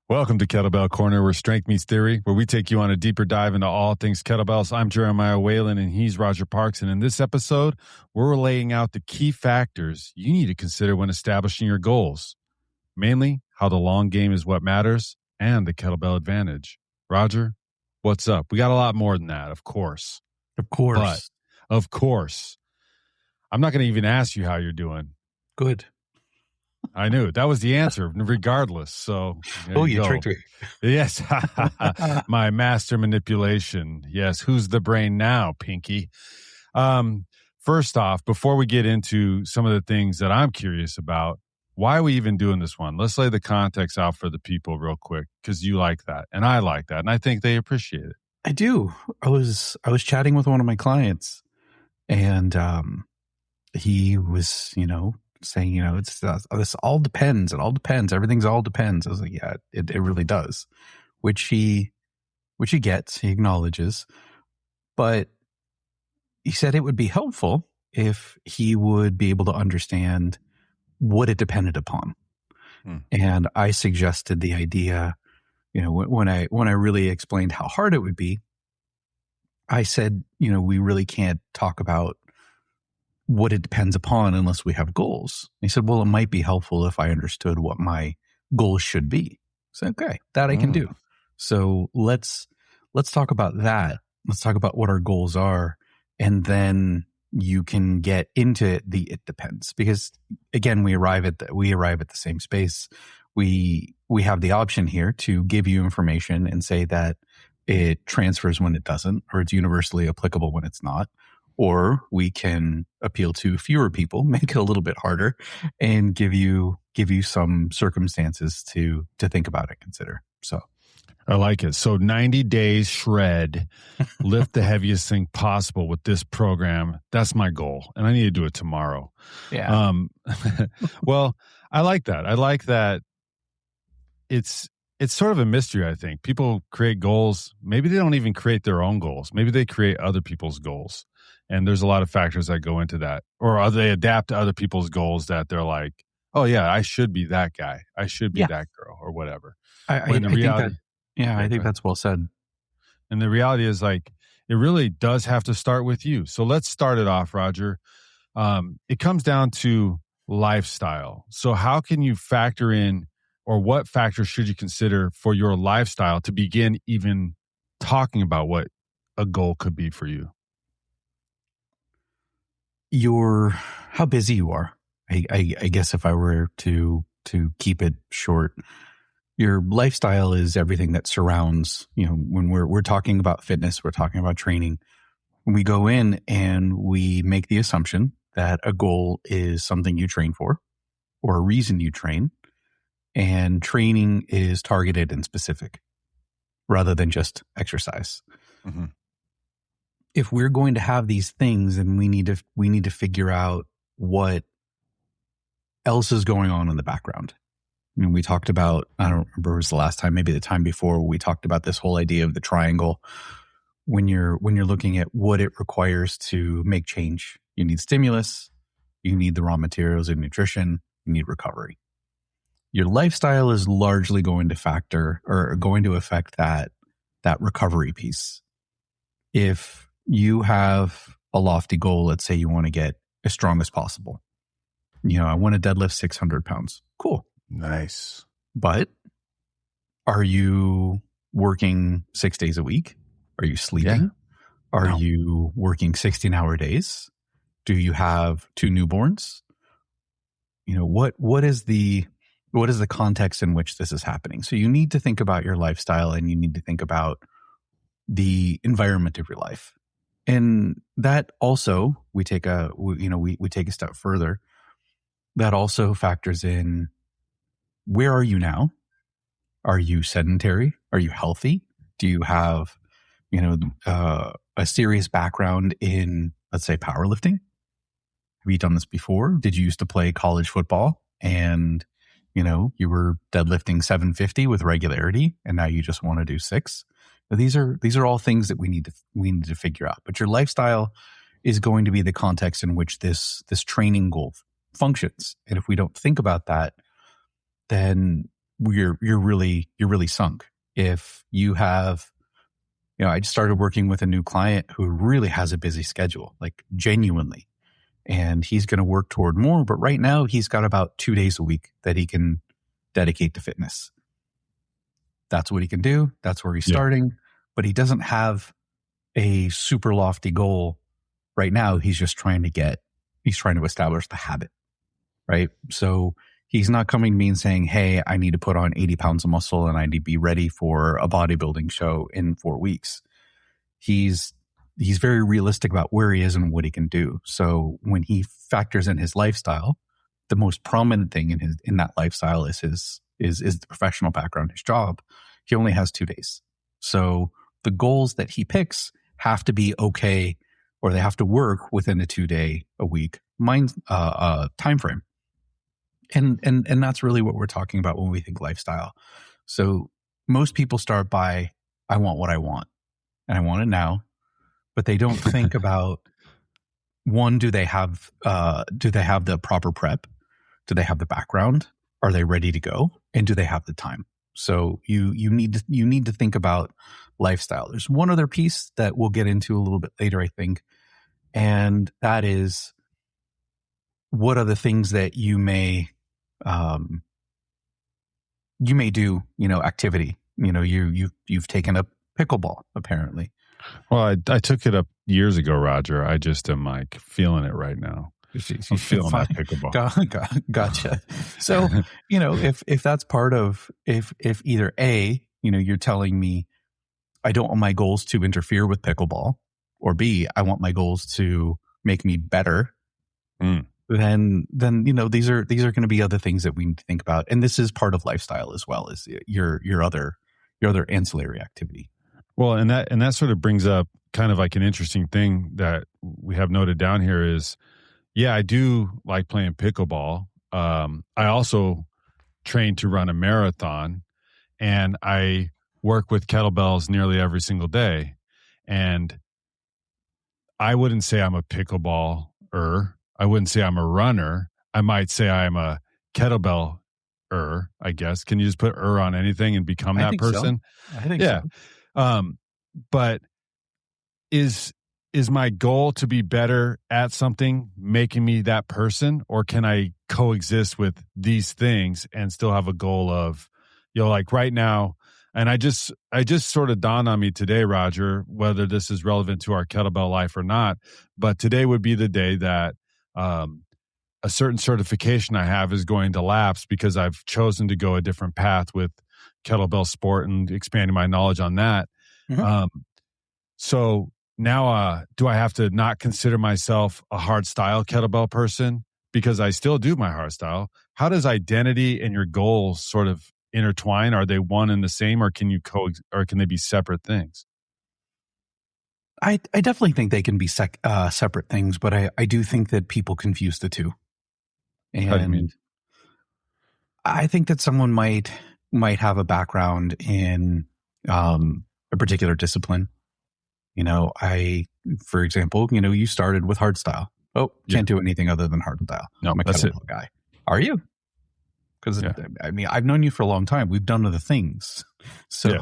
Welcome to Kettlebell Corner, where strength meets theory, where we take you on a deeper dive into all things kettlebells. I'm Jeremiah Waylon, and he's Roger Parks. And in this episode, we're laying out the key factors you need to consider when establishing your goals. Mainly, how the long game is what matters, and the kettlebell advantage. Roger, what's up? We got a lot more than that, of course. Of course. But, of course, I'm not going to even ask you how you're doing. Good. I knew that was the answer, regardless. So, you tricked me. Yes, my master manipulation. Yes, who's the brain now, Pinky? First off, before we get into some of the things that I'm curious about, why are we even doing this one? Let's lay the context out for the people real quick, because you like that, and I like that, and I think they appreciate it. I do. I was chatting with one of my clients, and he was, saying, it's this all depends. It all depends. Everything's all depends. I was like, yeah, it really does, which he gets, he acknowledges, but he said it would be helpful if he would be able to understand what it depended upon. And I suggested the idea, when I really explained how hard it would be, I said, we really can't talk about what it depends upon unless we have goals. And he said, well, it might be helpful if I understood what my goals should be. I said, okay, that I can do. So let's talk about that. Let's talk about what our goals are. And then you can get into the it depends, because again, we arrive at the same space. We have the option here to give you information and say that it transfers when it doesn't, or it's universally applicable when it's not. Or we can appeal to fewer people, make it a little bit harder, and give you some circumstances to think about and consider. So I like it. So 90 days shred, lift the heaviest thing possible with this program. That's my goal, and I need to do it tomorrow. Yeah. Well, I like that. I like that. It's sort of a mystery, I think. People create goals. Maybe they don't even create their own goals. Maybe they create other people's goals. And there's a lot of factors that go into that. Or they adapt to other people's goals that they're like, oh, yeah, I should be that guy. I should be that girl, or whatever. I think that's well said. And the reality is, like, it really does have to start with you. So let's start it off, Roger. It comes down to lifestyle. So how can you factor in, or what factors should you consider for your lifestyle to begin even talking about what a goal could be for you? How busy you are. I guess if I were to keep it short, your lifestyle is everything that surrounds, when we're talking about fitness, we're talking about training. We go in and we make the assumption that a goal is something you train for, or a reason you train, and training is targeted and specific rather than just exercise. Mm-hmm. If we're going to have these things, then we need to figure out what else is going on in the background. We talked about, I don't remember, it was the last time, maybe the time before, we talked about this whole idea of the triangle. When you're looking at what it requires to make change, you need stimulus, you need the raw materials and nutrition, you need recovery. Your lifestyle is largely going to factor, or going to affect that recovery piece. If you have a lofty goal, let's say you want to get as strong as possible. I want to deadlift 600 pounds. Cool. Nice. But are you working 6 days a week? Are you sleeping? Yeah. Are you working 16-hour days? Do you have 2 newborns? What is the context in which this is happening? So you need to think about your lifestyle, and you need to think about the environment of your life. And that also, we take a step further. That also factors in, where are you now? Are you sedentary? Are you healthy? Do you have, a serious background in, let's say, powerlifting? Have you done this before? Did you used to play college football and, you were deadlifting 750 with regularity, and now you just want to do 6? These are all things that we need to figure out. But your lifestyle is going to be the context in which this training goal functions. And if we don't think about that, then you're really sunk. If you have, I just started working with a new client who really has a busy schedule, like genuinely, and he's going to work toward more. But right now he's got about 2 days a week that he can dedicate to fitness. That's what he can do. That's where he's starting, but he doesn't have a super lofty goal right now. He's trying to establish the habit, right? So he's not coming to me and saying, hey, I need to put on 80 pounds of muscle and I need to be ready for a bodybuilding show in 4 weeks. He's very realistic about where he is and what he can do. So when he factors in his lifestyle, the most prominent thing in that lifestyle is the professional background, his job. He only has 2 days. So the goals that he picks have to be okay, or they have to work within a 2-day a week time frame. And that's really what we're talking about when we think lifestyle. So most people start by, I want what I want, and I want it now, but they don't think about, one, do they have the proper prep? Do they have the background? Are they ready to go? And do they have the time? So you need to think about lifestyle. There's one other piece that we'll get into a little bit later, I think, and that is, what are the things that you may do, activity. You've taken up pickleball, apparently. Well, I took it up years ago, Roger. I just am like feeling it right now. I'm feeling that pickleball. Gotcha. So, if that's part of, if either A, you're telling me I don't want my goals to interfere with pickleball, or B, I want my goals to make me better, then these are going to be other things that we need to think about. And this is part of lifestyle as well as your other ancillary activity. Well, and that sort of brings up kind of like an interesting thing that we have noted down here is, yeah, I do like playing pickleball. I also train to run a marathon, and I work with kettlebells nearly every single day. And I wouldn't say I'm a pickleballer. I wouldn't say I'm a runner. I might say I'm a kettlebell-er, I guess. Can you just put on anything and become that person? So. I think so. But is my goal to be better at something making me that person, or can I coexist with these things and still have a goal of, like right now? And I just sort of dawned on me today, Roger, whether this is relevant to our kettlebell life or not, but today would be the day that a certain certification I have is going to lapse because I've chosen to go a different path with kettlebell sport and expanding my knowledge on that. Mm-hmm. So now, do I have to not consider myself a hard style kettlebell person because I still do my hard style? How does identity and your goals sort of intertwine? Are they one and the same, or can they be separate things? I definitely think they can be separate things, but I do think that people confuse the two. And how do you mean? I think that someone might have a background in a particular discipline. For example, you started with hardstyle. Oh, can't do anything other than hardstyle. No, I'm a that's kettlebell guy. Are you? Because I've known you for a long time. We've done other things. So,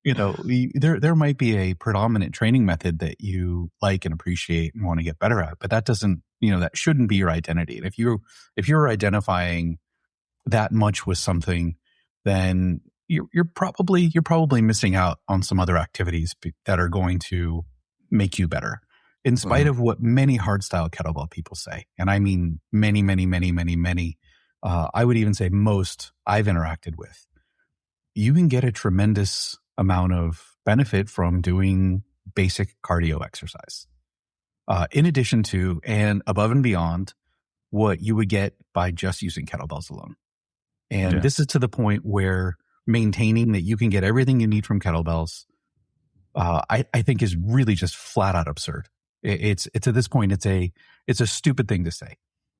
there might be a predominant training method that you like and appreciate and want to get better at, but that doesn't, that shouldn't be your identity. And if you're identifying that much with something, then you're probably missing out on some other activities that are going to make you better, in spite of what many hardstyle kettlebell people say. And I mean many, many, many, many, many. I would even say most I've interacted with. You can get a tremendous amount of benefit from doing basic cardio exercise, in addition to and above and beyond what you would get by just using kettlebells alone. And this is to the point where maintaining that you can get everything you need from kettlebells, I think is really just flat out absurd. It's at this point, it's a stupid thing to say.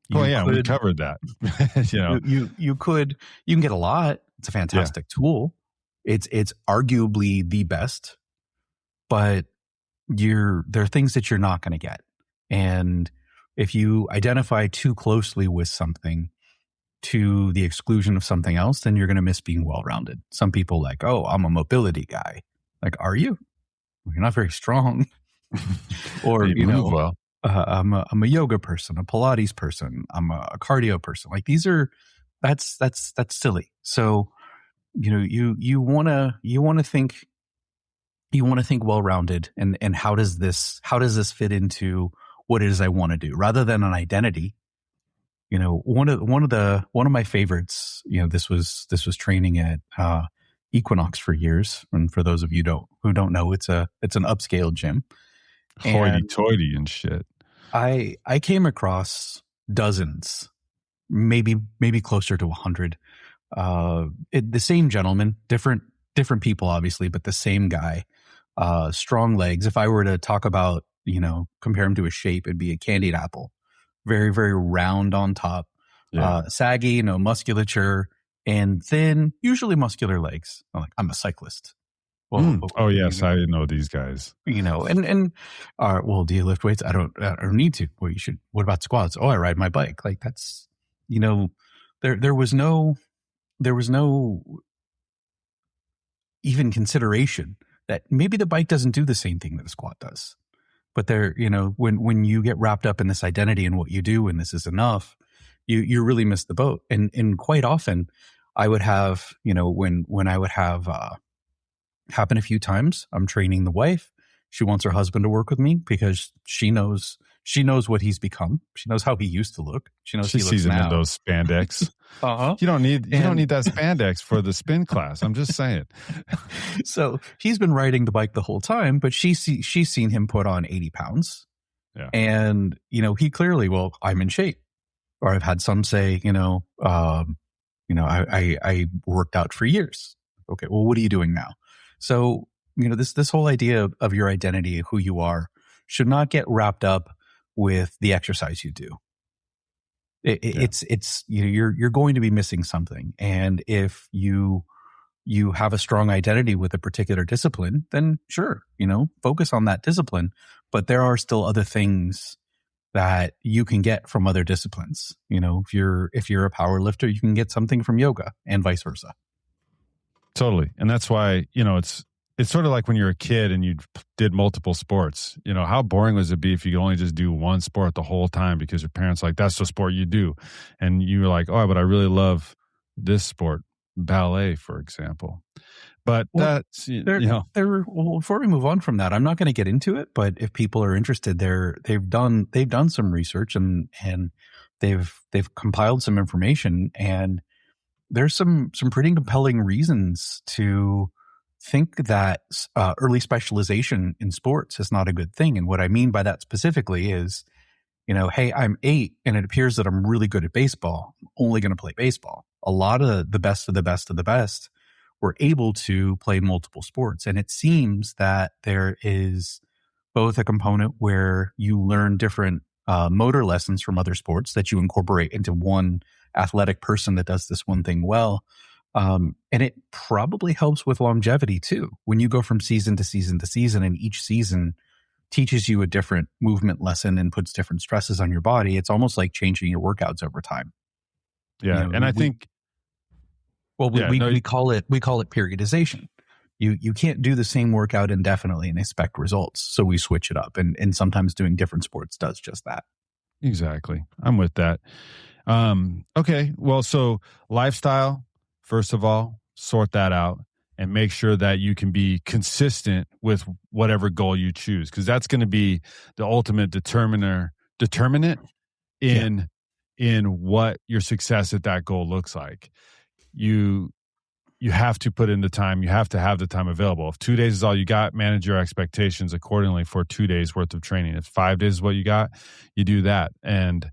We covered that. You can get a lot. It's a fantastic tool. It's arguably the best, but there are things that you're not going to get. And if you identify too closely with something, to the exclusion of something else, then you're going to miss being well-rounded. Some people like, oh, I'm a mobility guy. Like, are you? You're not very strong. Or, you move well. I'm a yoga person, a Pilates person, I'm a cardio person. Like that's silly. So, you want to think well-rounded, and how does this fit into what it is I want to do, rather than an identity. One of my favorites, this was training at Equinox for years. And for those of you who don't know, it's an upscale gym. Hoity-toity and shit. I came across dozens, maybe closer to 100. The same gentleman, different people, obviously, but the same guy. Strong legs. If I were to talk about, compare him to a shape, it'd be a candied apple. Very, very round on top, saggy, musculature, and thin, usually muscular legs. I'm a cyclist. Well, oh yes, I know these guys. Well, do you lift weights? I don't need to. Well, you should. What about squats? Oh, I ride my bike. Like that's, there was no even consideration that maybe the bike doesn't do the same thing that a squat does. But when you get wrapped up in this identity and what you do, and this is enough, you really miss the boat. And quite often, I would have, when I would have happen a few times, I'm training the wife. She wants her husband to work with me because she knows what he's become. She knows how he used to look. She knows she sees him in those spandex. You don't need that spandex for the spin class. I'm just saying. So he's been riding the bike the whole time, but she's seen him put on 80 pounds. Yeah. And, he clearly, I'm in shape. Or I've had some say, I worked out for years. Okay, well, what are you doing now? So, this whole idea of your identity, who you are, should not get wrapped up with the exercise you do. It's you're going to be missing something. And if you have a strong identity with a particular discipline, then sure, focus on that discipline. But there are still other things that you can get from other disciplines. If you're a power lifter, you can get something from yoga, and vice versa. Totally. And that's why, it's sort of like when you're a kid and you did multiple sports. How boring would it be if you could only just do one sport the whole time because your parents are like, that's the sport you do. And you were like, oh, but I really love this sport, ballet, for example. But that's, before we move on from that, I'm not going to get into it, but if people are interested, they've done some research and they've compiled some information, and there's some pretty compelling reasons to think that early specialization in sports is not a good thing. And what I mean by that specifically is, hey, I'm 8 and it appears that I'm really good at baseball. I'm only going to play baseball. A lot of the best of the best of the best were able to play multiple sports. And it seems that there is both a component where you learn different motor lessons from other sports that you incorporate into one athletic person that does this one thing well. And it probably helps with longevity too. When you go from season to season to season, and each season teaches you a different movement lesson and puts different stresses on your body, it's almost like changing your workouts over time. Yeah. And I think, we call it periodization. You can't do the same workout indefinitely and expect results. So we switch it up, and sometimes doing different sports does just that. Exactly. I'm with that. Okay. Well, so lifestyle, first of all, sort that out and make sure that you can be consistent with whatever goal you choose, because that's going to be the ultimate determinant in what your success at that goal looks like. You have to put in the time. You have to have the time available. If 2 days is all you got, manage your expectations accordingly for 2 days worth of training. If 5 days is what you got, you do that. And,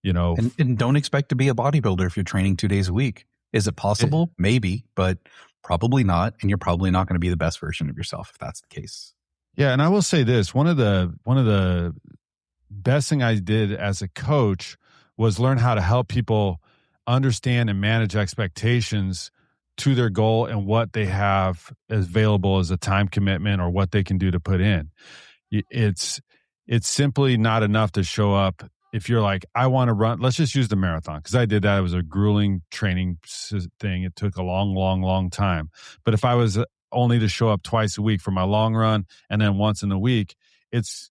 and don't expect to be a bodybuilder if you're training 2 days a week. Is it possible? Maybe, but probably not. And you're probably not going to be the best version of yourself if that's the case. Yeah. And I will say this, one of the best thing I did as a coach was learn how to help people understand and manage expectations to their goal and what they have available as a time commitment or what they can do to put in. It's simply not enough to show up if you're like, I want to run, let's just use the marathon, because I did that. It was a grueling training thing. It took a long time. But if I was only to show up twice a week for my long run and then once in a week, it's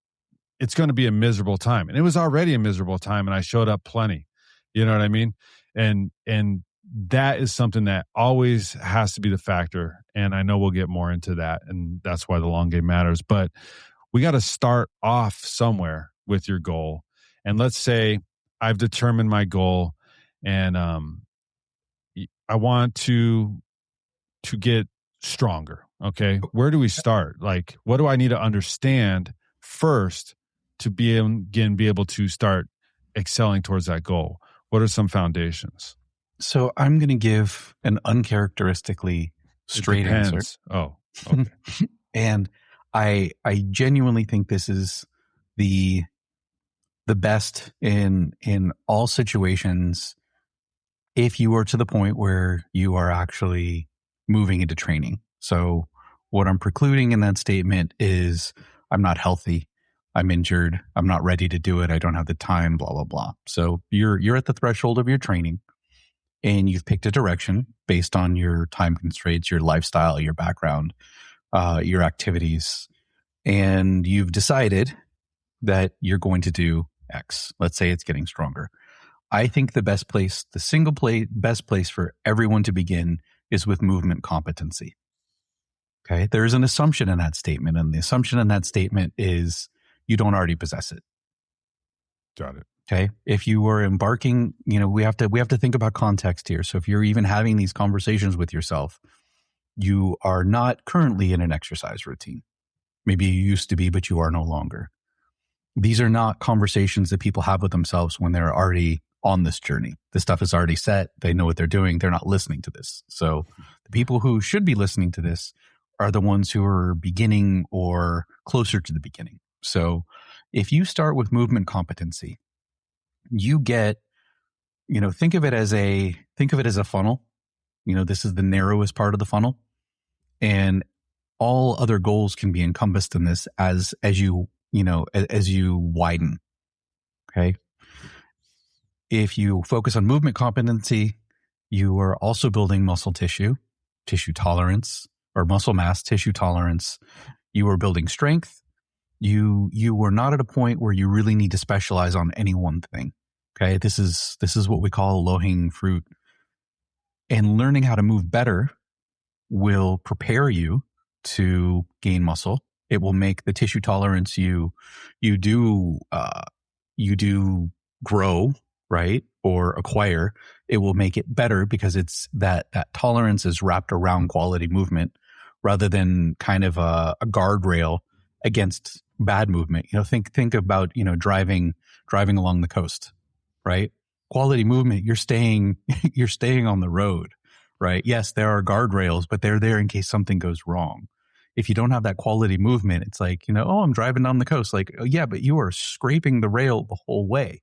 going to be a miserable time. And it was already a miserable time, and I showed up plenty. You know what I mean? And that is something that always has to be the factor. And I know we'll get more into that, and that's why the long game matters. But we got to start off somewhere with your goal. And let's say I've determined my goal, and I want to get stronger. Okay, where do we start? Like, what do I need to understand first to be able to start excelling towards that goal? What are some foundations? So I'm going to give an uncharacteristically straight answer. Oh, okay. And I genuinely think this is the best in all situations. If you are to the point where you are actually moving into training. So what I'm precluding in that statement is I'm not healthy, I'm injured, I'm not ready to do it, I don't have the time, blah, blah, blah. So you're at the threshold of your training, and you've picked a direction based on your time constraints, your lifestyle, your background, your activities, and you've decided that you're going to do X. Let's say it's getting stronger. I think the best place, best place for everyone to begin is with movement competency. Okay. There's an assumption in that statement, and the assumption in that statement is you don't already possess it. Got it. Okay. If you were embarking, we have to think about context here. So if you're even having these conversations with yourself, you are not currently in an exercise routine. Maybe you used to be, but you are no longer. These are not conversations that people have with themselves when they're already on this journey. This stuff is already set. They know what they're doing. They're not listening to this. So the people who should be listening to this are the ones who are beginning or closer to the beginning. So if you start with movement competency, you get, think of it as a funnel. This is the narrowest part of the funnel, and all other goals can be encompassed in this as you widen. Okay. If you focus on movement competency, you are also building muscle tissue tolerance, or muscle mass, tissue tolerance. You are building strength. You are not at a point where you really need to specialize on any one thing. Okay. This is what we call low-hanging fruit. And learning how to move better will prepare you to gain muscle. It will make the tissue tolerance you do grow, right, or acquire. It will make it better because it's that tolerance is wrapped around quality movement rather than kind of a guardrail against bad movement. Think about driving along the coast, right? Quality movement, you're staying on the road, right? Yes, there are guardrails, but they're there in case something goes wrong. If you don't have that quality movement, it's like, I'm driving down the coast. Like, oh, yeah, but you are scraping the rail the whole way.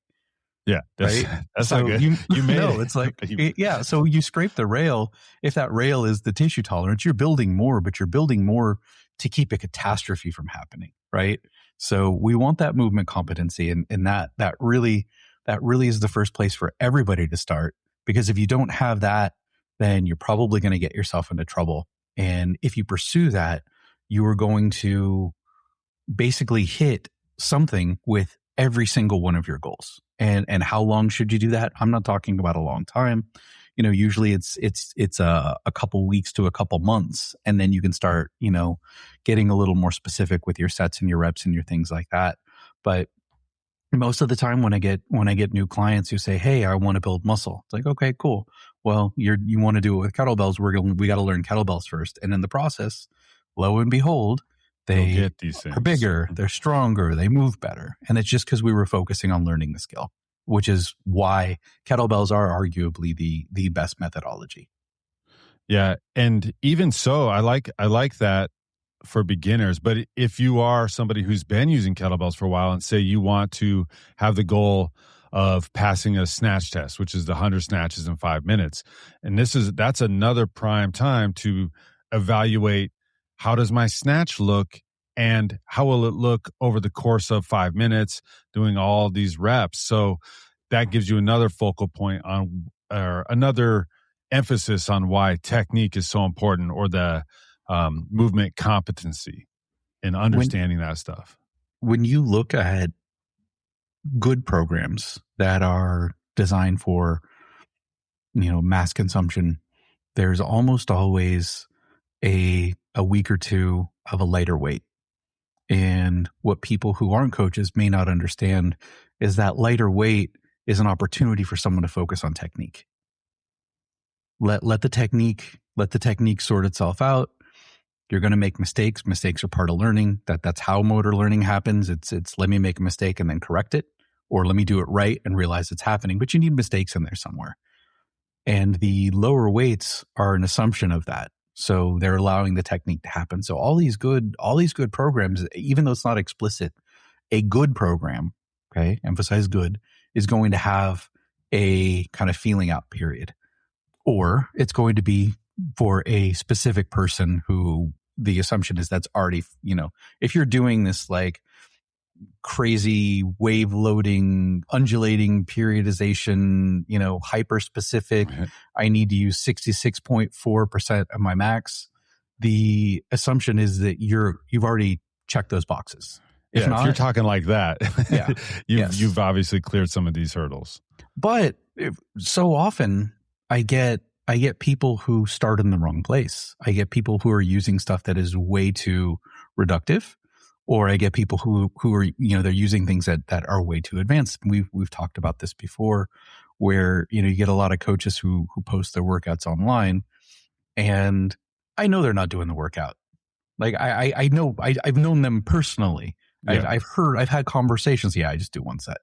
Yeah. That's so not good. You made it. It's like, yeah. So you scrape the rail. If that rail is the tissue tolerance, you're building more, but you're building more to keep a catastrophe from happening. Right. So we want that movement competency. And that really is the first place for everybody to start, because if you don't have that, then you're probably going to get yourself into trouble. And if you pursue that, you are going to basically hit something with every single one of your goals. And how long should you do that? I'm not talking about a long time. Usually it's a couple weeks to a couple months, and then you can start, getting a little more specific with your sets and your reps and your things like that. But most of the time when I get new clients who say, "Hey, I want to build muscle," it's like, okay, cool. Well, you want to do it with kettlebells. We got to learn kettlebells first, and in the process, lo and behold, they get these things. Are bigger, they're stronger, they move better, and it's just because we were focusing on learning the skill, which is why kettlebells are arguably the best methodology. Yeah, and even so, I like that for beginners. But if you are somebody who's been using kettlebells for a while, and say you want to have the goal of passing a snatch test, which is the 100 snatches in 5 minutes, and that's another prime time to evaluate, how does my snatch look and how will it look over the course of 5 minutes doing all these reps. So that gives you another focal point on, or another emphasis on why technique is so important, or the movement competency and understanding that stuff. When you look at good programs that are designed for, mass consumption, there's almost always a week or two of a lighter weight. And what people who aren't coaches may not understand is that lighter weight is an opportunity for someone to focus on technique. Let the technique sort itself out. You're going to make mistakes. Mistakes are part of learning. That's how motor learning happens. It's let me make a mistake and then correct it, or let me do it right and realize it's happening. But you need mistakes in there somewhere. And the lower weights are an assumption of that. So they're allowing the technique to happen. So all these good programs, even though it's not explicit, a good program, okay, emphasize good, is going to have a kind of feeling out period. Or it's going to be for a specific person who the assumption is that's already, if you're doing this like crazy wave loading, undulating periodization, hyper specific, I need to use 66.4% of my max. The assumption is that you've already checked those boxes. If you're talking like that, you've obviously cleared some of these hurdles. But so often I get people who start in the wrong place. I get people who are using stuff that is way too reductive, or I get people who are, they're using things that are way too advanced. We've talked about this before, where, you get a lot of coaches who post their workouts online, and I know they're not doing the workout. Like I know, I've known them personally. Yeah. I've had conversations. Yeah, I just do one set.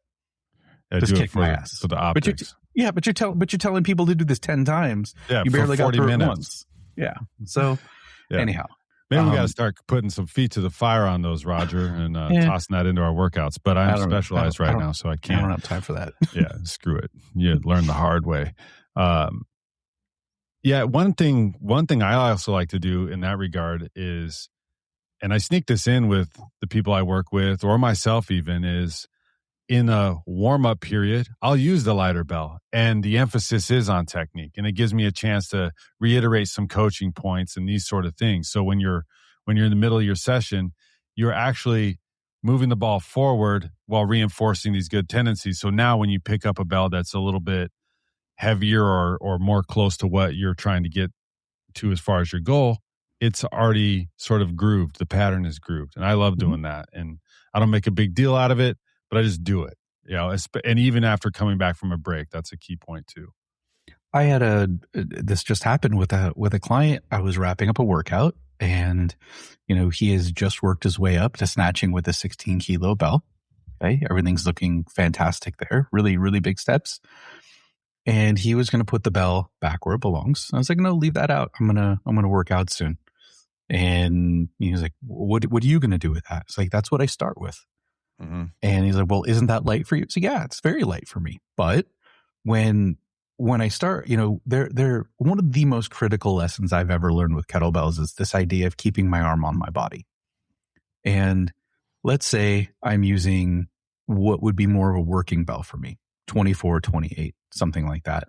Just kick my ass for the optics. But you're telling people to do this 10 times. Yeah, you barely got through it once. Yeah. So anyhow, maybe we got to start putting some feet to the fire on those, Roger, and tossing that into our workouts. But I'm specialized right now, so I can't. I don't have time for that. Yeah, screw it. You learn the hard way. One thing I also like to do in that regard is, and I sneak this in with the people I work with, or myself even, is in a warm-up period, I'll use the lighter bell, and the emphasis is on technique, and it gives me a chance to reiterate some coaching points and these sort of things. So when you're in the middle of your session, you're actually moving the ball forward while reinforcing these good tendencies. So now when you pick up a bell that's a little bit heavier or more close to what you're trying to get to as far as your goal, it's already sort of grooved. The pattern is grooved, and I love doing that. And I don't make a big deal out of it, but I just do it, and even after coming back from a break, that's a key point too. I had this just happened with a client. I was wrapping up a workout, and, he has just worked his way up to snatching with a 16 kilo bell. Okay. Everything's looking fantastic there. Really, really big steps. And he was going to put the bell back where it belongs. I was like, no, leave that out. I'm going to work out soon. And he was like, what are you going to do with that? It's like, that's what I start with. Mm-hmm. And he's like, well, isn't that light for you? So yeah, it's very light for me. But when I start, they're one of the most critical lessons I've ever learned with kettlebells is this idea of keeping my arm on my body. And let's say I'm using what would be more of a working bell for me, 24, 28, something like that,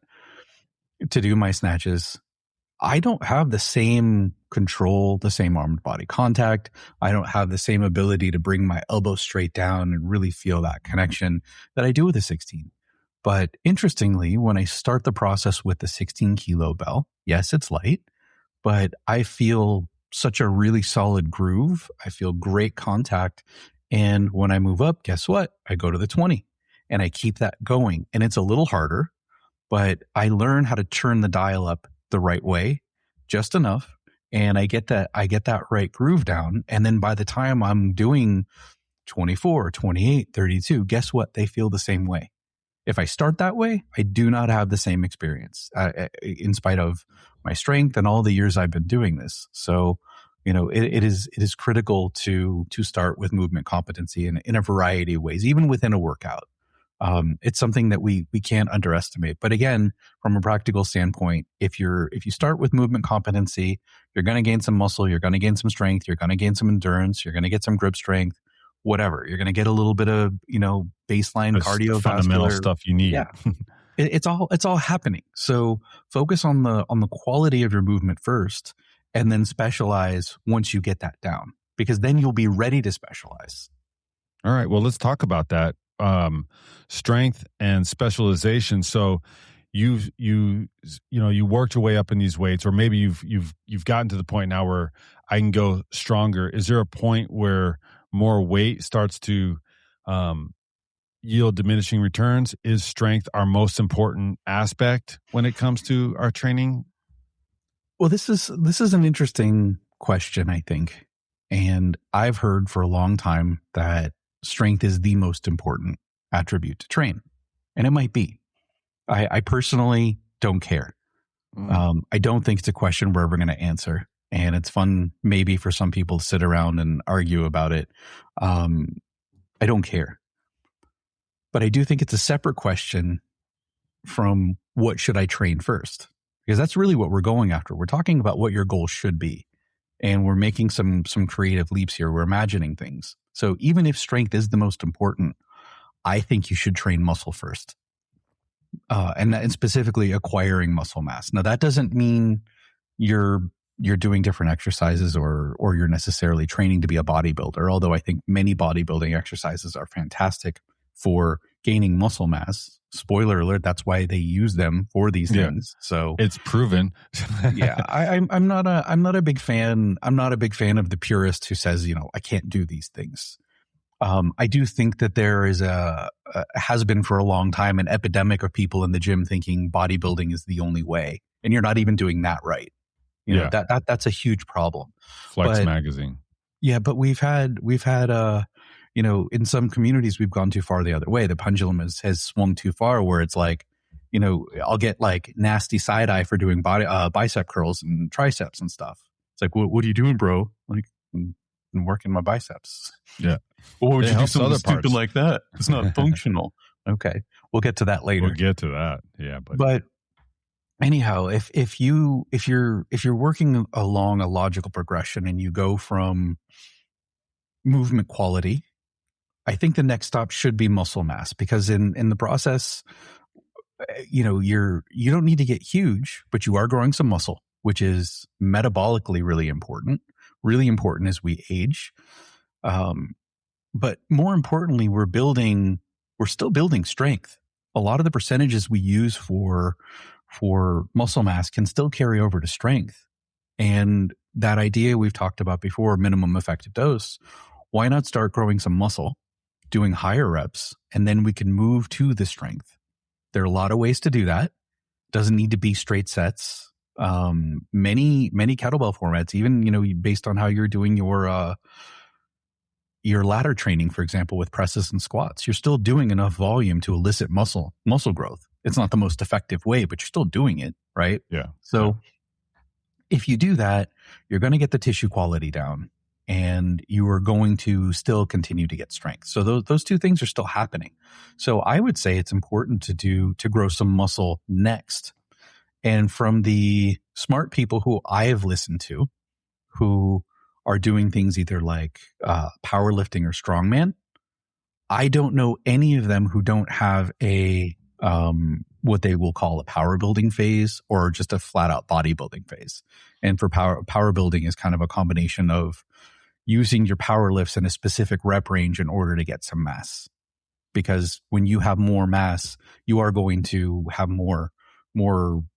to do my snatches. I don't have the same control, the same arm to body contact. I don't have the same ability to bring my elbow straight down and really feel that connection that I do with a 16. But interestingly, when I start the process with the 16 kilo bell, yes, it's light, but I feel such a really solid groove. I feel great contact. And when I move up, guess what? I go to the 20 and I keep that going. And it's a little harder, but I learn how to turn the dial up the right way, just enough. And I get that right groove down. And then by the time I'm doing 24, 28, 32, guess what? They feel the same way. If I start that way, I do not have the same experience in spite of my strength and all the years I've been doing this. So, it is critical to start with movement competency in a variety of ways, even within a workout. It's something that we can't underestimate. But again, from a practical standpoint, if you start with movement competency, you're going to gain some muscle, you're going to gain some strength, you're going to gain some endurance, you're going to get some grip strength, whatever. You're going to get a little bit of, baseline That's the cardiovascular fundamental stuff you need. Yeah. It's all happening. So focus on the quality of your movement first, and then specialize once you get that down, because then you'll be ready to specialize. All right. Well, let's talk about that. Strength and specialization. So you worked your way up in these weights, or maybe you've gotten to the point now where I can go stronger. Is there a point where more weight starts to yield diminishing returns? Is strength our most important aspect when it comes to our training? Well, this is an interesting question, I think. And I've heard for a long time that strength is the most important attribute to train. And it might be. I personally don't care. I don't think it's a question we're ever going to answer. And it's fun maybe for some people to sit around and argue about it. I don't care. But I do think it's a separate question from what should I train first? Because that's really what we're going after. We're talking about what your goal should be. And we're making some creative leaps here. We're imagining things. So even if strength is the most important, I think you should train muscle first. And specifically acquiring muscle mass. Now, that doesn't mean you're doing different exercises or you're necessarily training to be a bodybuilder, although I think many bodybuilding exercises are fantastic for gaining muscle mass. Spoiler alert, that's why they use them for these things. So it's proven. Yeah, I'm not a big fan. I'm not a big fan of the purist who says, I can't do these things. I do think that there is has been for a long time an epidemic of people in the gym thinking bodybuilding is the only way, and you're not even doing that right. That's a huge problem. Flex magazine. Yeah, but we've had in some communities we've gone too far the other way. The pendulum has swung too far, where it's like, I'll get like nasty side eye for doing bicep curls and triceps and stuff. It's like, what are you doing, bro? Like, I'm working my biceps. Yeah. Well, what would you do something stupid like that? It's not functional. Okay. We'll get to that later. We'll get to that. Yeah. But anyhow, if you're working along a logical progression and you go from movement quality, I think the next stop should be muscle mass, because in the process, you don't need to get huge, but you are growing some muscle, which is metabolically really important as we age. But more importantly, we're still building strength. A lot of the percentages we use for muscle mass can still carry over to strength. And that idea we've talked about before, minimum effective dose, why not start growing some muscle, doing higher reps, and then we can move to the strength. There are a lot of ways to do that. Doesn't need to be straight sets. Many kettlebell formats, even, based on how you're doing your ladder training, for example, with presses and squats, you're still doing enough volume to elicit muscle growth. It's not the most effective way, but you're still doing it, right? Yeah. So if you do that, you're going to get the tissue quality down, and you are going to still continue to get strength. So those two things are still happening. So I would say it's important to grow some muscle next. And from the smart people who I have listened to, who are doing things either like powerlifting or strongman, I don't know any of them who don't have a what they will call a power building phase or just a flat out bodybuilding phase. And for power building is kind of a combination of using your power lifts in a specific rep range in order to get some mass. Because when you have more mass, you are going to have more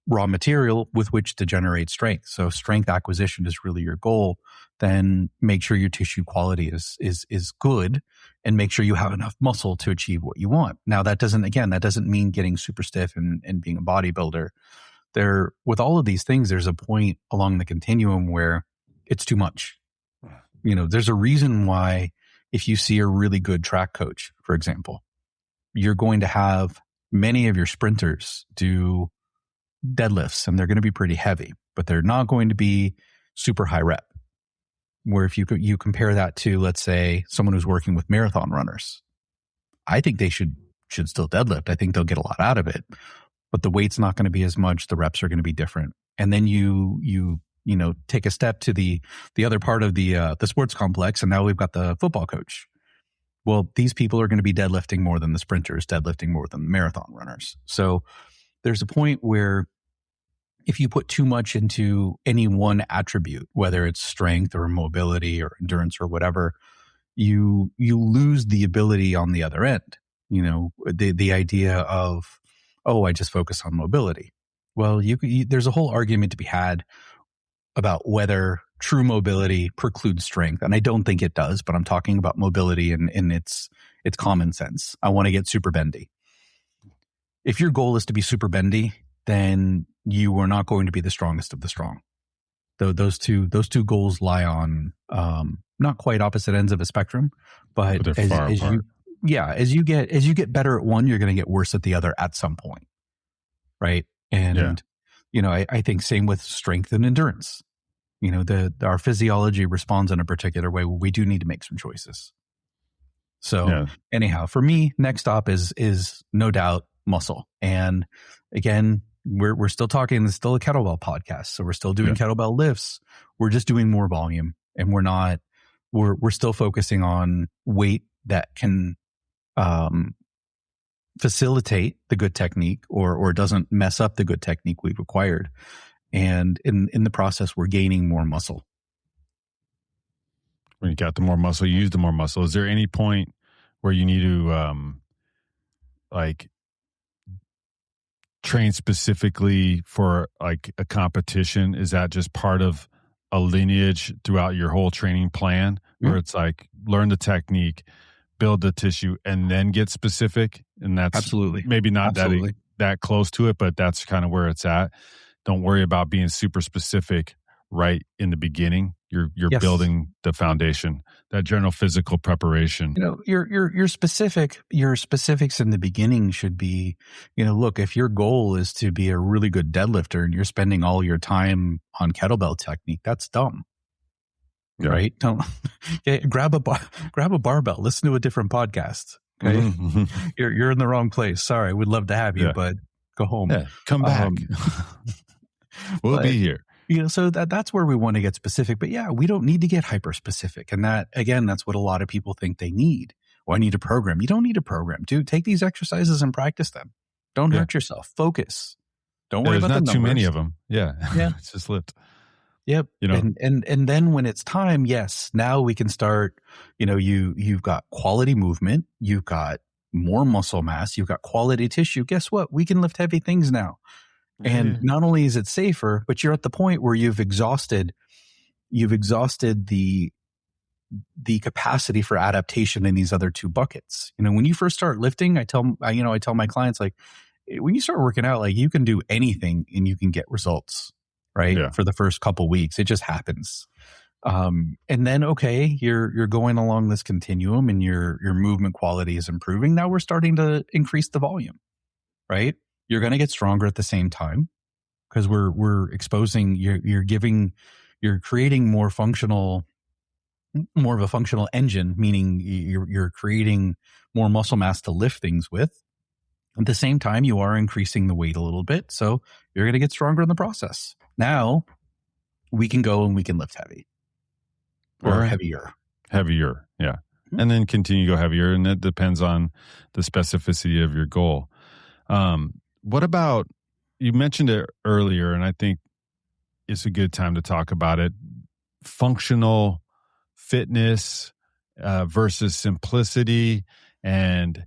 raw material with which to generate strength. So strength acquisition is really your goal. Then make sure your tissue quality is good, and make sure you have enough muscle to achieve what you want. Now that doesn't mean getting super stiff and being a bodybuilder. With all of these things, there's a point along the continuum where it's too much. There's a reason why if you see a really good track coach, for example, you're going to have many of your sprinters do deadlifts, and they're going to be pretty heavy, but they're not going to be super high rep. Where if you compare that to, let's say, someone who's working with marathon runners, I think they should should still deadlift. I think they'll get a lot out of it, but the weight's not going to be as much. The reps are going to be different. And then you take a step to the other part of the sports complex, and now we've got the football coach. Well, these people are going to be deadlifting more than the sprinters, deadlifting more than the marathon runners. So there's a point where if you put too much into any one attribute, whether it's strength or mobility or endurance or whatever, you lose the ability on the other end. The idea of, oh, I just focus on mobility. Well, there's a whole argument to be had about whether true mobility precludes strength. And I don't think it does, but I'm talking about mobility in its common sense. I want to get super bendy. If your goal is to be super bendy, then you are not going to be the strongest of the strong. Though those two goals lie on not quite opposite ends of a spectrum, but they're far apart. As you get better at one, you're going to get worse at the other at some point, right? And I think same with strength and endurance. Our physiology responds in a particular way. We do need to make some choices. So anyhow, for me, next stop is no doubt muscle. And again, we're still talking. It's still a kettlebell podcast, so we're still doing kettlebell lifts. We're just doing more volume, and we're still focusing on weight that can facilitate the good technique or doesn't mess up the good technique we've acquired. And in the process, we're gaining more muscle. When you got the more muscle, you use the more muscle. Is there any point where you need to train specifically for like a competition? Is that just part of a lineage throughout your whole training plan, where it's like learn the technique, build the tissue, and then get specific? And that's absolutely maybe not that close to it, but that's kind of where it's at. Don't worry about being super specific right in the beginning. You're building the foundation, that general physical preparation. Your specifics in the beginning should be, look, if your goal is to be a really good deadlifter and you're spending all your time on kettlebell technique, that's dumb. Yeah. Right? Don't grab a barbell, listen to a different podcast. Okay. Mm-hmm. You're in the wrong place. Sorry. We'd love to have you, but go home. Yeah, come back. We'll be here. So that's where we want to get specific. But we don't need to get hyper specific. And that, again, that's what a lot of people think they need. Well, I need a program. You don't need a program, dude. Take these exercises and practice them. Don't hurt yourself. Focus. Don't worry about the numbers. There's not too many of them. Yeah. It's just lift. Yep. And then when it's time, yes, now we can start, you've got quality movement. You've got more muscle mass. You've got quality tissue. Guess what? We can lift heavy things now. And not only is it safer, but you're at the point where you've exhausted the capacity for adaptation in these other two buckets. When you first start lifting, I tell my clients, like, when you start working out, like, you can do anything and you can get results, right? Yeah. For the first couple weeks, it just happens. And then, you're going along this continuum and your movement quality is improving. Now we're starting to increase the volume, right? You're going to get stronger at the same time because we're exposing, you're creating more of a functional engine, meaning you're creating more muscle mass to lift things with. At the same time, you are increasing the weight a little bit. So you're going to get stronger in the process. Now we can go and we can lift heavy or heavier. Heavier. Yeah. Mm-hmm. And then continue to go heavier. And that depends on the specificity of your goal. What about, you mentioned it earlier, and I think it's a good time to talk about it, functional fitness versus simplicity, and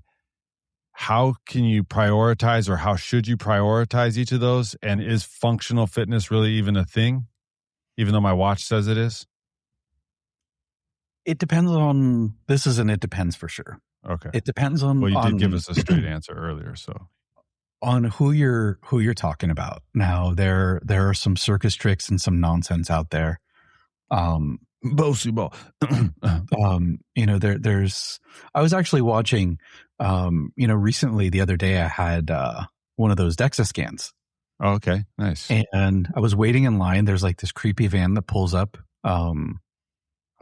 how can you prioritize, or how should you prioritize each of those? And is functional fitness really even a thing, even though my watch says it is? It depends on, it depends for sure. Okay. It depends on. Well, you did give us a straight answer earlier, so. On who you're talking about. Now there are some circus tricks and some nonsense out there. There's I was actually watching recently, the other day I had one of those DEXA scans. Oh, okay, nice. And I was waiting in line. There's like this creepy van that pulls up. Oh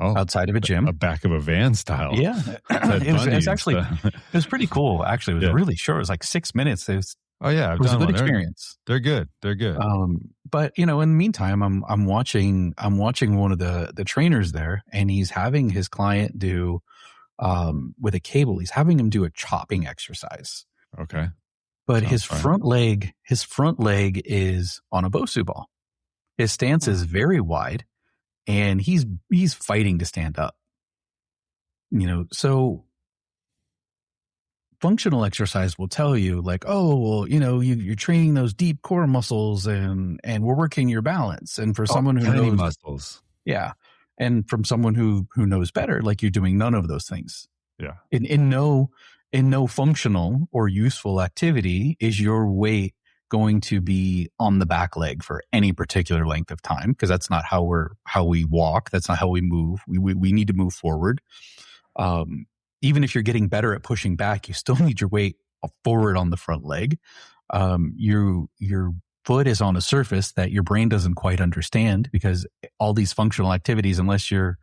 outside of a gym. A back of a van style. Yeah. It was pretty cool. Actually, it was really short. It was like 6 minutes. It was I've it was a done good one. experience. They're good. But in the meantime, I'm watching one of the trainers there, and he's having his client do with a cable. He's having him do a chopping exercise. Okay. But his front leg is on a Bosu ball. His stance is very wide, and he's fighting to stand up. So functional exercise will tell you like, oh, well, you're training those deep core muscles and we're working your balance. And for someone who knows muscles. Yeah. And from someone who knows better, like you're doing none of those things. Yeah. In no functional or useful activity is your weight going to be on the back leg for any particular length of time, because that's not how we walk. That's not how we move. We need to move forward. Even if you're getting better at pushing back, you still need your weight forward on the front leg. Your foot is on a surface that your brain doesn't quite understand, because all these functional activities, unless you're,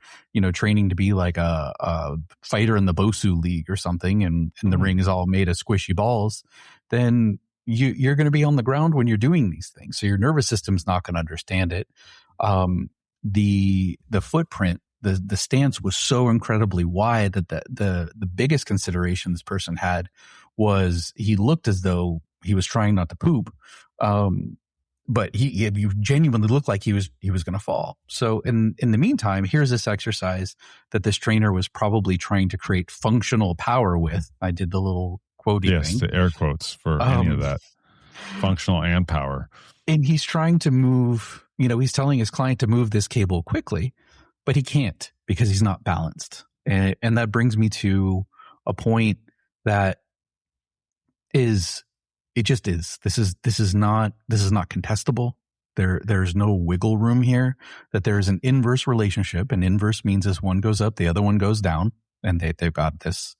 training to be like a fighter in the Bosu league or something, and the ring is all made of squishy balls, then you're going to be on the ground when you're doing these things. So your nervous system's not going to understand it. The footprint, the stance was so incredibly wide that the biggest consideration this person had was he looked as though he was trying not to poop. But he genuinely looked like he was going to fall. So in the meantime, here's this exercise that this trainer was probably trying to create functional power with. I did the little quoting thing. Yes, the air quotes for any of that. Functional and power. And he's trying to move, he's telling his client to move this cable quickly, but he can't because he's not balanced. And that brings me to a point that is, it just is. This is not contestable. There's no wiggle room here. That there's an inverse relationship, and inverse means as one goes up, the other one goes down, and they've got this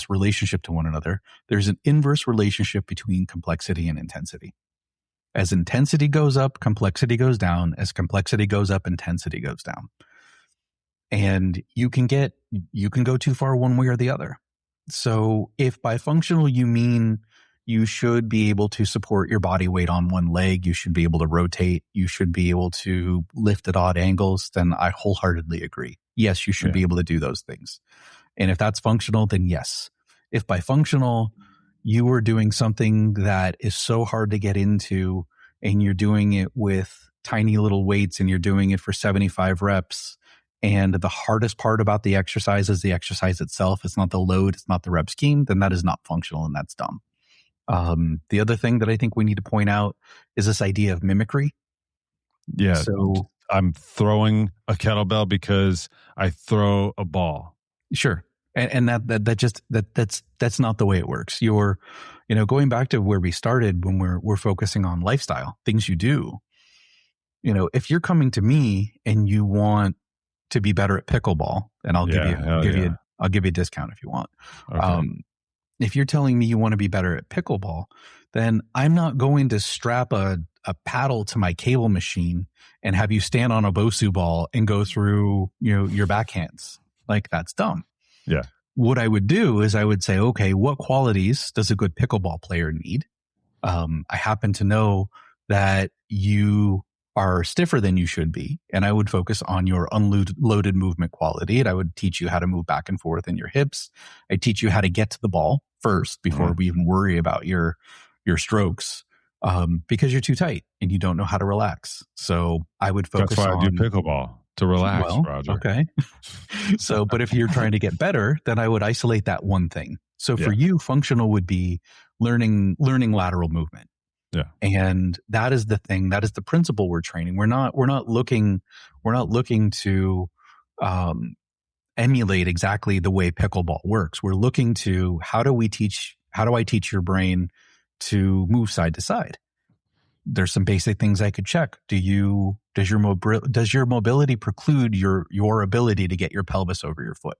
relationship to one another. There's an inverse relationship between complexity and intensity. As intensity goes up, complexity goes down. As complexity goes up, intensity goes down. And you can go too far one way or the other. So if by functional you mean you should be able to support your body weight on one leg, you should be able to rotate, you should be able to lift at odd angles, then I wholeheartedly agree. Yes, you should be able to do those things. And if that's functional, then yes. If by functional you are doing something that is so hard to get into, and you're doing it with tiny little weights, and you're doing it for 75 reps, and the hardest part about the exercise is the exercise itself, it's not the load, it's not the rep scheme, then that is not functional, and that's dumb. The other thing that I think we need to point out is this idea of mimicry. Yeah. So I'm throwing a kettlebell because I throw a ball. Sure. And that's not the way it works. You're, going back to where we started when we're focusing on lifestyle, things you do. If you're coming to me and you want to be better at pickleball, and I'll give you a discount if you want. Okay. If you're telling me you want to be better at pickleball, then I'm not going to strap a paddle to my cable machine and have you stand on a Bosu ball and go through, your backhands. Like, that's dumb. Yeah. What I would do is I would say, okay, what qualities does a good pickleball player need? I happen to know that you are stiffer than you should be, and I would focus on your unloaded movement quality, and I would teach you how to move back and forth in your hips. I teach you how to get to the ball first before we even worry about your strokes, because you're too tight and you don't know how to relax. So I would focus on... That's why I do pickleball, to relax, Roger. Okay. So, but if you're trying to get better, then I would isolate that one thing. So for you, functional would be learning lateral movement. Yeah. And that is the thing. That is the principle we're training. We're not looking to emulate exactly the way pickleball works. We're looking to how do I teach your brain to move side to side? There's some basic things I could check. Does your mobility preclude your ability to get your pelvis over your foot?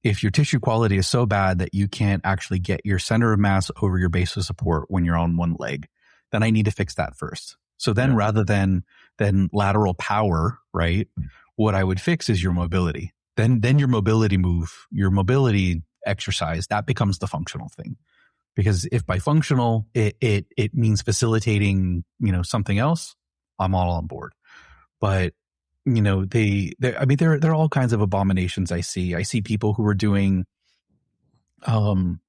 If your tissue quality is so bad that you can't actually get your center of mass over your base of support when you're on one leg, then I need to fix that first. So then rather than then lateral power, right? What I would fix is your mobility. Then your mobility exercise, that becomes the functional thing. Because if by functional it means facilitating, something else, I'm all on board. But there are all kinds of abominations I see. I see people who are doing, and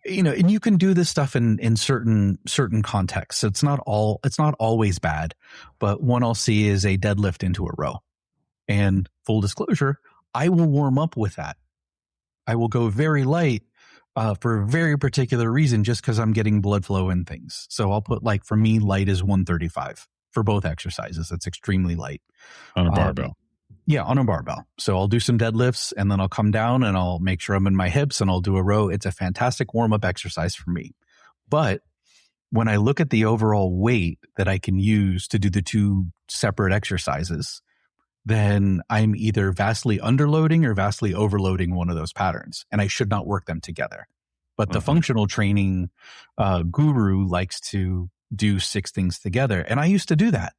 you can do this stuff in certain contexts. It's not always bad, but one I'll see is a deadlift into a row. And full disclosure, I will warm up with that. I will go very light for a very particular reason, just because I'm getting blood flow and things. So I'll put, for me, light is 135 for both exercises. That's extremely light. On a barbell. Yeah, on a barbell. So I'll do some deadlifts and then I'll come down and I'll make sure I'm in my hips and I'll do a row. It's a fantastic warm-up exercise for me. But when I look at the overall weight that I can use to do the two separate exercises, then I'm either vastly underloading or vastly overloading one of those patterns, and I should not work them together. But the functional training guru likes to do 6 things together, and I used to do that.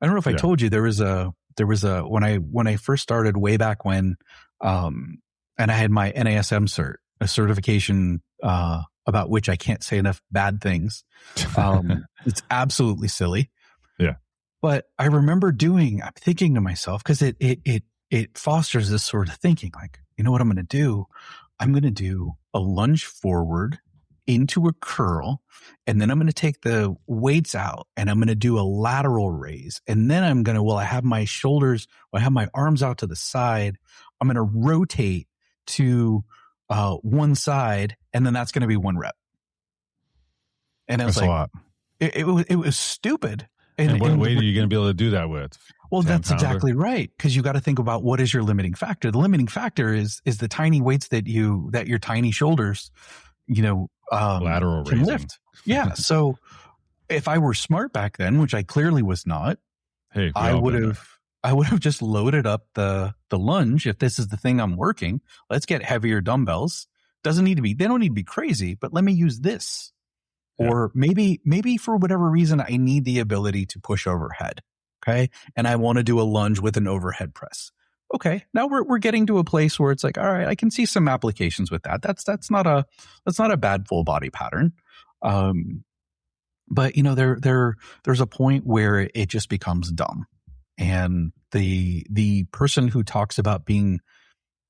I don't know if I told you there was a when I first started way back when, and I had my NASM cert, a certification about which I can't say enough bad things. It's absolutely silly. Yeah. But I remember I'm thinking to myself, because it fosters this sort of thinking, like, you know what I'm going to do? I'm going to do a lunge forward into a curl, and then I'm going to take the weights out and I'm going to do a lateral raise. And then I'm going to, I have my arms out to the side. I'm going to rotate to one side, and then that's going to be 1 rep. And I was that's a lot. It was stupid. And what weight are you going to be able to do that with? Well, that's exactly right. Because you got to think about, what is your limiting factor. The limiting factor is the tiny weights that your tiny shoulders, lateral can raising. lift. Yeah. So if I were smart back then, which I clearly was not, I would have just loaded up the lunge. If this is the thing I'm working, let's get heavier dumbbells. They don't need to be crazy, but let me use this. Yeah. Or maybe for whatever reason, I need the ability to push overhead. Okay. And I want to do a lunge with an overhead press. Okay. Now we're getting to a place where it's like, all right, I can see some applications with that. That's not a bad full body pattern. But there's a point where it just becomes dumb. And the person who talks about being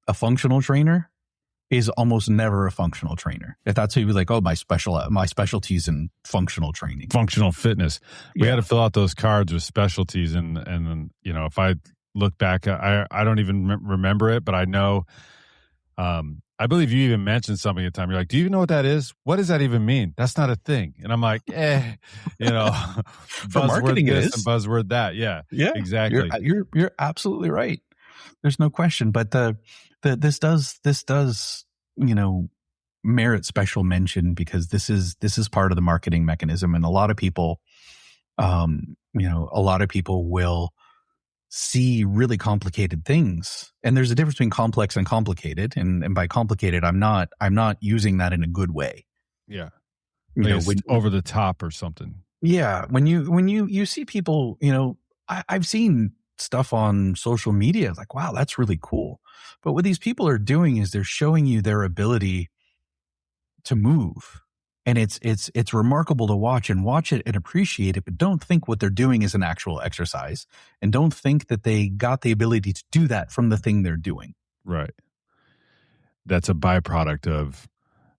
a functional trainer is almost never a functional trainer. If that's who you're like, my specialties in functional training, functional fitness. We had to fill out those cards with specialties, and if I look back, I don't even remember it, but I know. I believe you even mentioned something at the time. You're like, do you even know what that is? What does that even mean? That's not a thing. And I'm like, for marketing it is, and buzzword that. Yeah, exactly. You're absolutely right. There's no question. But this does merit special mention, because this is part of the marketing mechanism, and a lot of people will see really complicated things, and there's a difference between complex and complicated, and by complicated I'm not using that in a good way. Yeah, when over the top or something. Yeah, when you see people, I've seen stuff on social media like, wow, that's really cool. But what these people are doing is they're showing you their ability to move. And it's remarkable to watch it and appreciate it, but don't think what they're doing is an actual exercise, and don't think that they got the ability to do that from the thing they're doing. Right. That's a byproduct of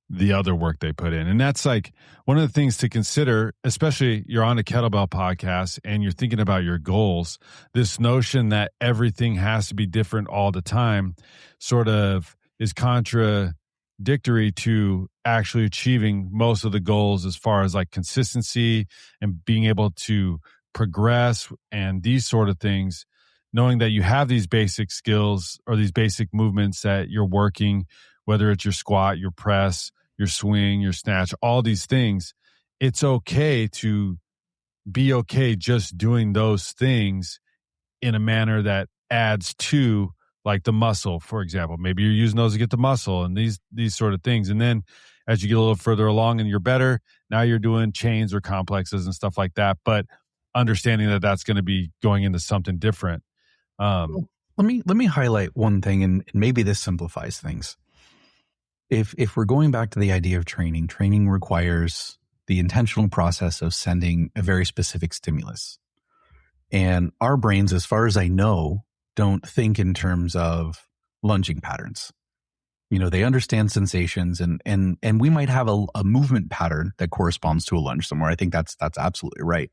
the other work they put in. And that's like one of the things to consider, especially you're on a kettlebell podcast and you're thinking about your goals. This notion that everything has to be different all the time sort of is contradictory to actually achieving most of the goals, as far as like consistency and being able to progress and these sort of things, knowing that you have these basic skills or these basic movements that you're working, whether it's your squat, your press, your swing, your snatch, all these things. It's okay to be okay just doing those things in a manner that adds to, like, the muscle, for example. Maybe you're using those to get the muscle and these sort of things. And then as you get a little further along and you're better, now you're doing chains or complexes and stuff like that. But understanding that that's going to be going into something different. Well, let me highlight one thing, and maybe this simplifies things. If we're going back to the idea of training requires the intentional process of sending a very specific stimulus. And our brains, as far as I know, don't think in terms of lunging patterns. They understand sensations, and we might have a movement pattern that corresponds to a lunge somewhere. I think that's absolutely right.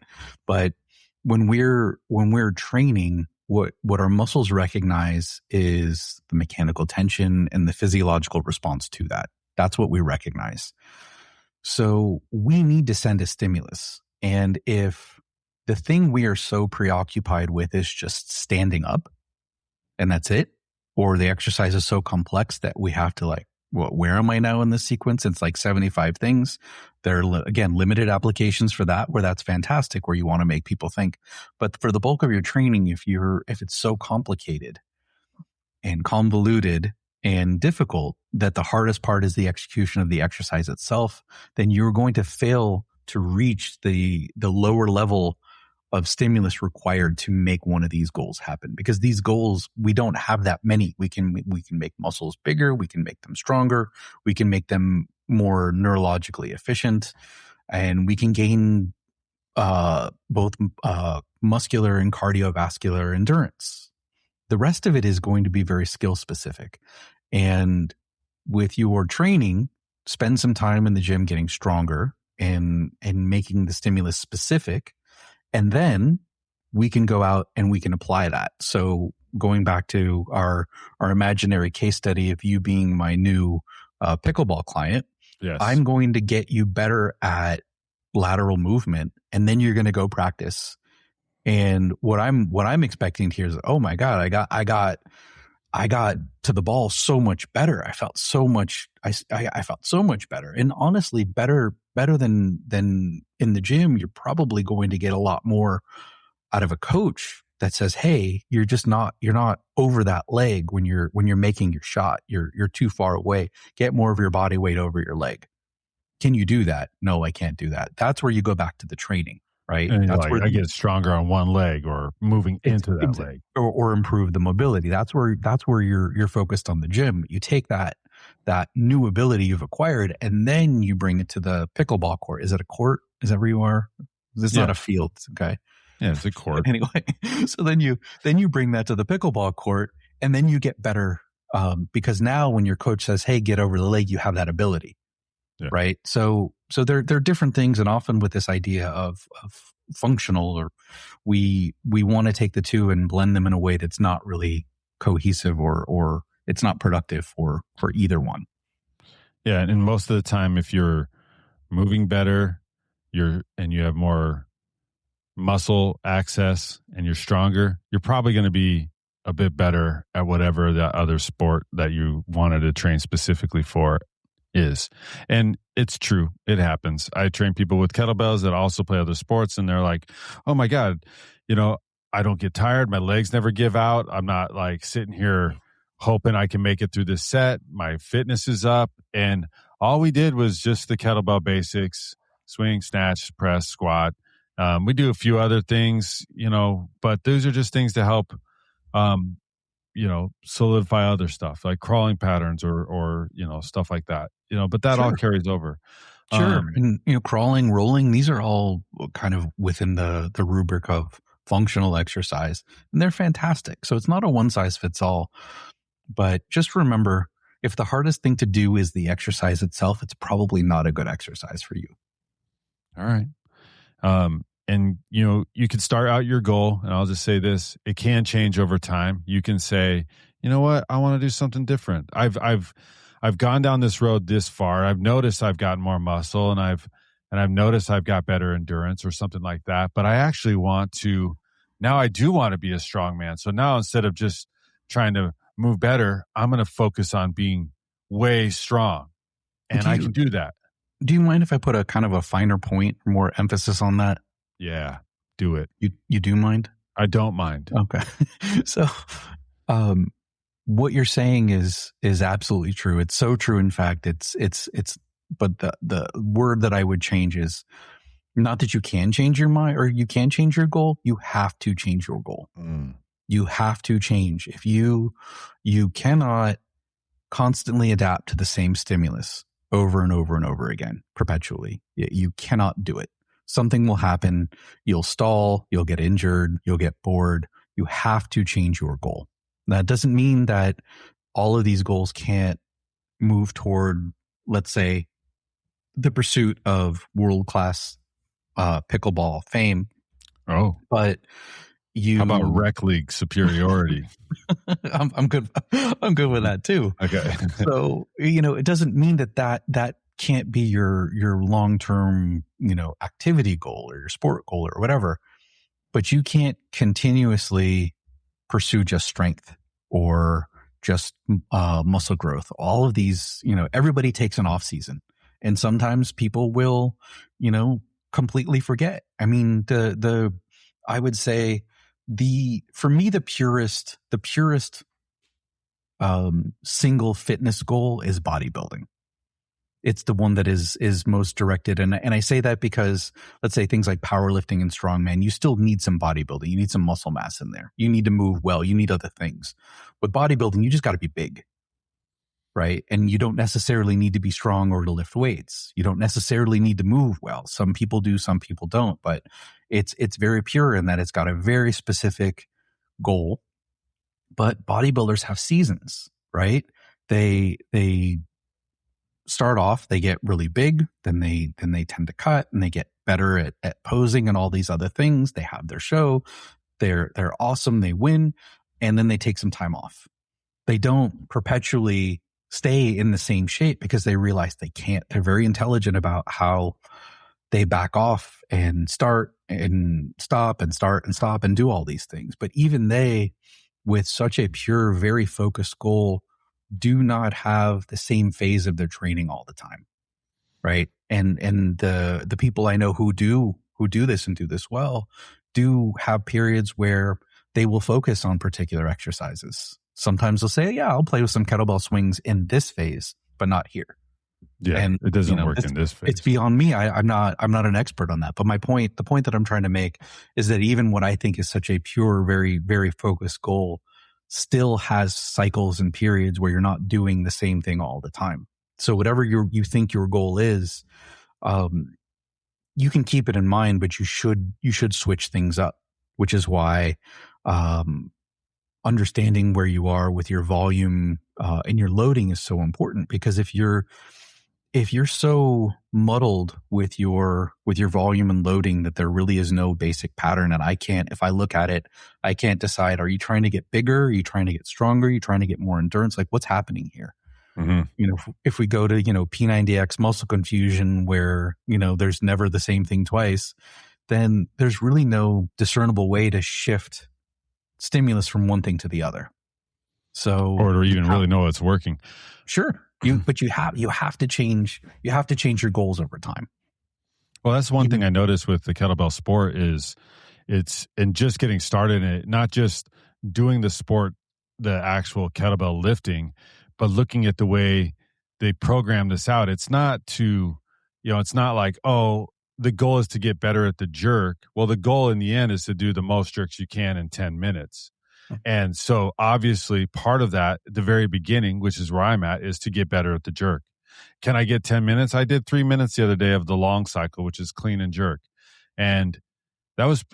But when we're training, what our muscles recognize is the mechanical tension and the physiological response to that. That's what we recognize. So we need to send a stimulus. And if the thing we are so preoccupied with is just standing up and that's it, or the exercise is so complex that we have to where am I now in this sequence? It's like 75 things. There are, again, limited applications for that, where that's fantastic, where you want to make people think. But for the bulk of your training, if it's so complicated and convoluted and difficult that the hardest part is the execution of the exercise itself, then you're going to fail to reach the lower level of stimulus required to make one of these goals happen. Because these goals, we don't have that many. We can make muscles bigger, we can make them stronger, we can make them more neurologically efficient, and we can gain both muscular and cardiovascular endurance. The rest of it is going to be very skill specific. And with your training, spend some time in the gym getting stronger and making the stimulus specific. And then we can go out and we can apply that. So going back to our imaginary case study of you being my new pickleball client, yes, I'm going to get you better at lateral movement, and then you're going to go practice. And what I'm expecting here is, oh my God, I got to the ball so much better. I felt so much better, and honestly, better than in the gym. You're probably going to get a lot more out of a coach that says, hey, you're not over that leg when you're making your shot. You're too far away. Get more of your body weight over your leg. Can you do that? No, I can't do that. That's where you go back to the training, right? And that's where I get stronger on one leg, or moving into that leg, or improve the mobility. That's where you're focused on the gym. You take that new ability you've acquired, and then you bring it to the pickleball court. Is it a court? Is that where you are? It's not a field. Okay. Yeah, it's a court. Anyway, so then you bring that to the pickleball court, and then you get better because now when your coach says, hey, get over the leg, you have that ability. Yeah. Right. So there are different things. And often with this idea of functional, or we want to take the two and blend them in a way that's not really cohesive, or it's not productive for either one. Yeah. And most of the time, if you're moving better, and you have more muscle access and you're stronger, you're probably going to be a bit better at whatever the other sport that you wanted to train specifically for is. And it's true. It happens. I train people with kettlebells that also play other sports, and they're like, oh my God, I don't get tired. My legs never give out. I'm not like sitting here hoping I can make it through this set. My fitness is up. And all we did was just the kettlebell basics: swing, snatch, press, squat. We do a few other things, but those are just things to help, solidify other stuff like crawling patterns or stuff like that, but that all carries over. Sure. And, crawling, rolling, these are all kind of within the rubric of functional exercise, and they're fantastic. So it's not a one size fits all, but just remember, if the hardest thing to do is the exercise itself, it's probably not a good exercise for you. All right. And you can start out your goal, and I'll just say this: it can change over time. You can say, you know what, I want to do something different. I've gone down this road this far. I've noticed I've gotten more muscle, and I've noticed I've got better endurance or something like that. But I actually I do want to be a strong man. So now, instead of just trying to move better, I'm going to focus on being way strong, and I can do that. Do you mind if I put a kind of a finer point, more emphasis on that? Yeah, do it. You do mind? I don't mind. Okay. So, what you're saying is absolutely true. It's so true. In fact, it's, but the word that I would change is Not that you can change your mind or you can change your goal. You have to change your goal. You have to change. If you cannot constantly adapt to the same stimulus over and over and over again, perpetually. You cannot do it. Something will happen. You'll stall. You'll get injured. You'll get bored. You have to change your goal. That doesn't mean that all of these goals can't move toward, let's say, the pursuit of world-class pickleball fame. Oh, but how about rec league superiority? I'm good. I'm good with that too. Okay. So, it doesn't mean that can't be your long-term, activity goal or your sport goal or whatever, but you can't continuously pursue just strength or just muscle growth. All of these, everybody takes an off season, and sometimes people will, completely forget. I mean, I would say for me, the purest single fitness goal is bodybuilding. It's the one that is most directed. And I say that because, let's say, things like powerlifting and strongman, you still need some bodybuilding. You need some muscle mass in there. You need to move well. You need other things. With bodybuilding, you just got to be big, right? And you don't necessarily need to be strong or to lift weights. You don't necessarily need to move well. Some people do, some people don't. But it's very pure in that it's got a very specific goal. But bodybuilders have seasons, right? They start off, they get really big, then they tend to cut, and they get better at posing and all these other things. They have their show, they're awesome, they win, and then they take some time off. They don't perpetually stay in the same shape because they realize they can't. They're very intelligent about how they back off and start and stop and start and stop and do all these things. But even they, with such a pure, very focused goal, do not have the same phase of their training all the time, right? And the people I know who do this and do this well do have periods where they will focus on particular exercises. Sometimes they'll say, yeah, I'll play with some kettlebell swings in this phase, but not here. Yeah, and it doesn't work in this phase. It's beyond me. I'm not an expert on that. But the point that I'm trying to make is that even what I think is such a pure, very, very focused goal still has cycles and periods where you're not doing the same thing all the time. So whatever you think your goal is, you can keep it in mind, but you should switch things up, which is why understanding where you are with your volume and your loading is so important. Because if you're so muddled with your volume and loading that there really is no basic pattern, and if I look at it, I can't decide, are you trying to get bigger? Are you trying to get stronger? Are you trying to get more endurance? Like, what's happening here? Mm-hmm. If we go to, P90X muscle confusion where, there's never the same thing twice, then there's really no discernible way to shift stimulus from one thing to the other. So, or to even really know it's working. Sure. But you have to change your goals over time. Well, that's one thing I noticed with the kettlebell sport is it's in just getting started in it, not just doing the sport, the actual kettlebell lifting, but looking at the way they program this out. It's not it's not like, oh, the goal is to get better at the jerk. Well, the goal in the end is to do the most jerks you can in 10 minutes. And so obviously part of that, at the very beginning, which is where I'm at, is to get better at the jerk. Can I get 10 minutes? I did 3 minutes the other day of the long cycle, which is clean and jerk. And that was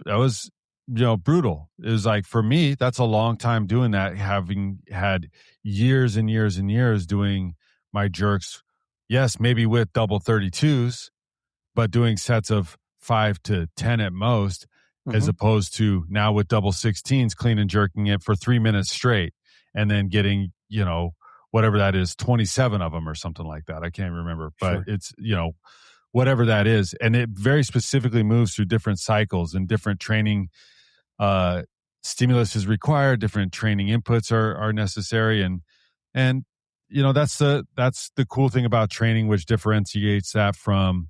brutal. It was like, for me, that's a long time doing that, having had years and years and years doing my jerks. Yes, maybe with double 32s, but doing sets of 5 to 10 at most. As opposed to now with double 16s, clean and jerking it for 3 minutes straight and then getting, whatever that is, 27 of them or something like that. I can't remember, but it's, whatever that is. And it very specifically moves through different cycles and different training stimulus is required. Different training inputs are necessary. And that's the cool thing about training, which differentiates that from,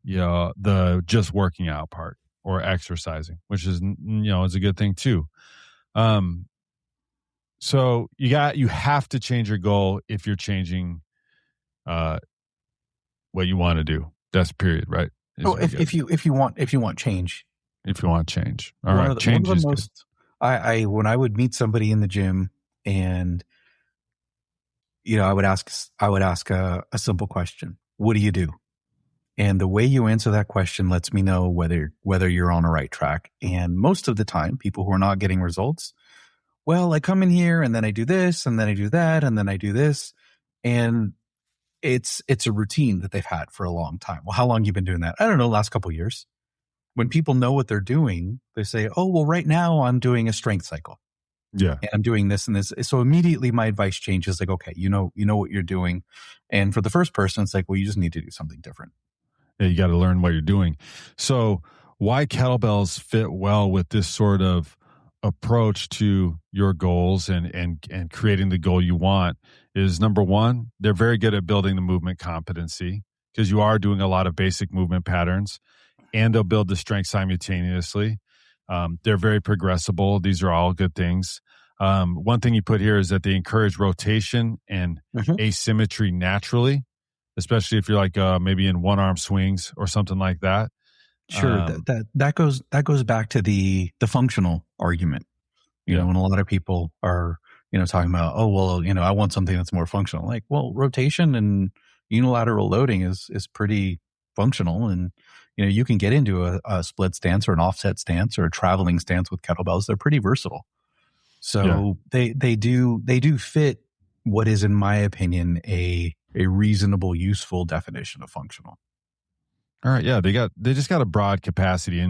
the just working out part. Or exercising, which is, is a good thing too. So you have to change your goal if you're changing what you want to do. That's period, right? So if you want change, if you want change, all one right, of the, change one of is the good. most I when I would meet somebody in the gym and I would ask a simple question: what do you do? And the way you answer that question lets me know whether you're on the right track. And most of the time, people who are not getting results, well, I come in here and then I do this and then I do that and then I do this, and it's a routine that they've had for a long time. Well, how long you been doing that? I don't know, last couple of years. When people know what they're doing, they say, "Oh, well, right now I'm doing a strength cycle Yeah. and I'm doing this and this." So immediately my advice changes. Like, okay, you know what you're doing. And for the first person, it's like, well, you just need to do something different. Yeah, you got to learn what you're doing. So why kettlebells fit well with this sort of approach to your goals and creating the goal you want is, number one, they're very good at building the movement competency because you are doing a lot of basic movement patterns, and they'll build the strength simultaneously. They're very progressible. These are all good things. One thing you put here is that they encourage rotation and asymmetry naturally, especially if you're like maybe in one arm swings or something like that. Sure, that goes back to the functional argument. When a lot of people are talking about, oh well, I want something that's more functional. Like, well, rotation and unilateral loading is pretty functional, and you can get into a split stance or an offset stance or a traveling stance with kettlebells. They're pretty versatile. So they do fit what is, in my opinion, a reasonable, useful definition of functional. All right, yeah, they just got a broad capacity,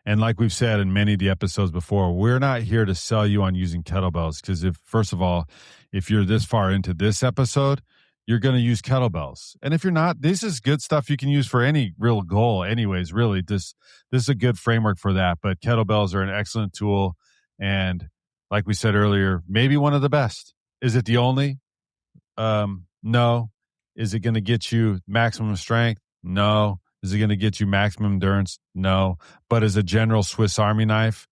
and like we've said in many of the episodes before, we're not here to sell you on using kettlebells, because first of all, if you're this far into this episode, you're going to use kettlebells, and if you're not, this is good stuff you can use for any real goal. Anyways, really, this is a good framework for that. But kettlebells are an excellent tool, and like we said earlier, maybe one of the best. Is it the only? No. Is it going to get you maximum strength? No. Is it going to get you maximum endurance? No. But as a general Swiss Army knife,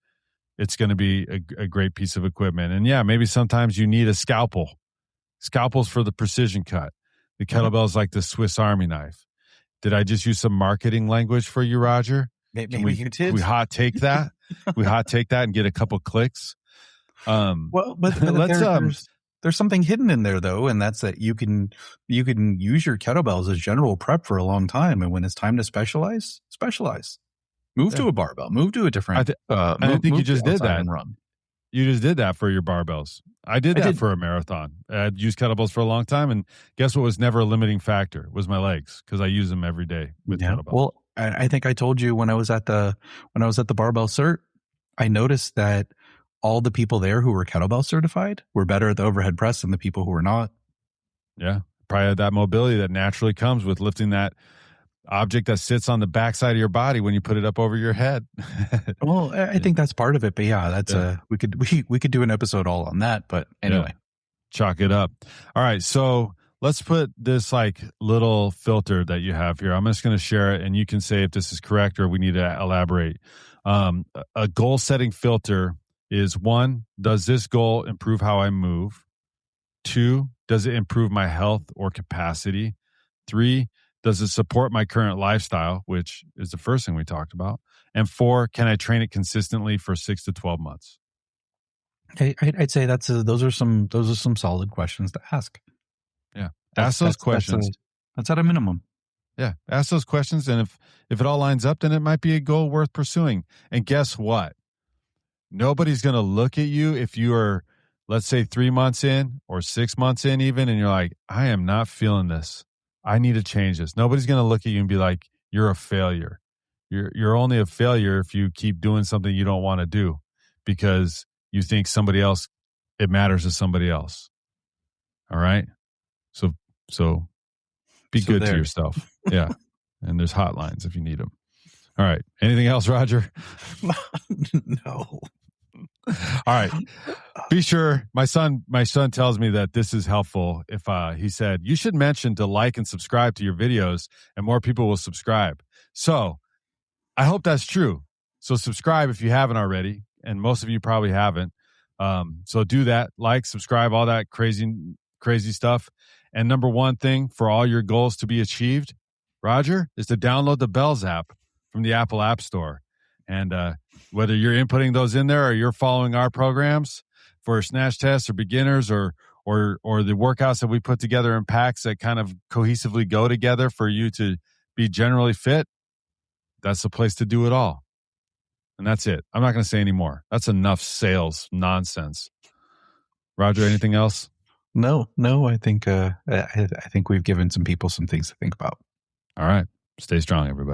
it's going to be a great piece of equipment. And yeah, maybe sometimes you need a scalpel. Scalpels for the precision cut. The kettlebell is like the Swiss Army knife. Did I just use some marketing language for you, Roger? Maybe you did. Can we hot take that? We hot take that and get a couple clicks. Well, but there's something hidden in there though, and that's that you can use your kettlebells as general prep for a long time, and when it's time to specialize. Move to a barbell. Move to a different. I think you just did that. And run. You just did that for your barbells. I did that for a marathon. I'd used kettlebells for a long time, and guess what was never a limiting factor was my legs, because I use them every day with kettlebells. Well, I think I told you when I was at the barbell cert, I noticed that all the people there who were kettlebell certified were better at the overhead press than the people who were not. Yeah, probably had that mobility that naturally comes with lifting that object that sits on the backside of your body when you put it up over your head. Well, I think that's part of it, but we could do an episode all on that. But anyway, chalk it up. All right, so let's put this like little filter that you have here. I'm just going to share it, and you can say if this is correct or we need to elaborate. A goal setting filter is: 1, does this goal improve how I move? 2, does it improve my health or capacity? 3, does it support my current lifestyle, which is the first thing we talked about? And 4, can I train it consistently for 6 to 12 months? I'd say those are some solid questions to ask. Yeah, ask those questions. That's at a minimum. Yeah, ask those questions, and if it all lines up, then it might be a goal worth pursuing. And guess what? Nobody's going to look at you if you are, let's say, 3 months in or 6 months in even, and you're like, I am not feeling this. I need to change this. Nobody's going to look at you and be like, you're a failure. You're only a failure if you keep doing something you don't want to do because you think it matters to somebody else. All right? So be good to yourself. Yeah. And there's hotlines if you need them. All right. Anything else, Roger? No. All right. Be sure. My son tells me that this is helpful. If he said, you should mention to like and subscribe to your videos and more people will subscribe. So I hope that's true. So subscribe if you haven't already. And most of you probably haven't. So do that. Like, subscribe, all that crazy stuff. And number one thing for all your goals to be achieved, Roger, is to download the Bells app from the Apple App Store. And whether you're inputting those in there or you're following our programs for snatch tests or beginners or the workouts that we put together in packs that kind of cohesively go together for you to be generally fit, that's the place to do it all. And that's it. I'm not going to say any more. That's enough sales nonsense. Roger, anything else? No. I think we've given some people some things to think about. All right. Stay strong, everybody.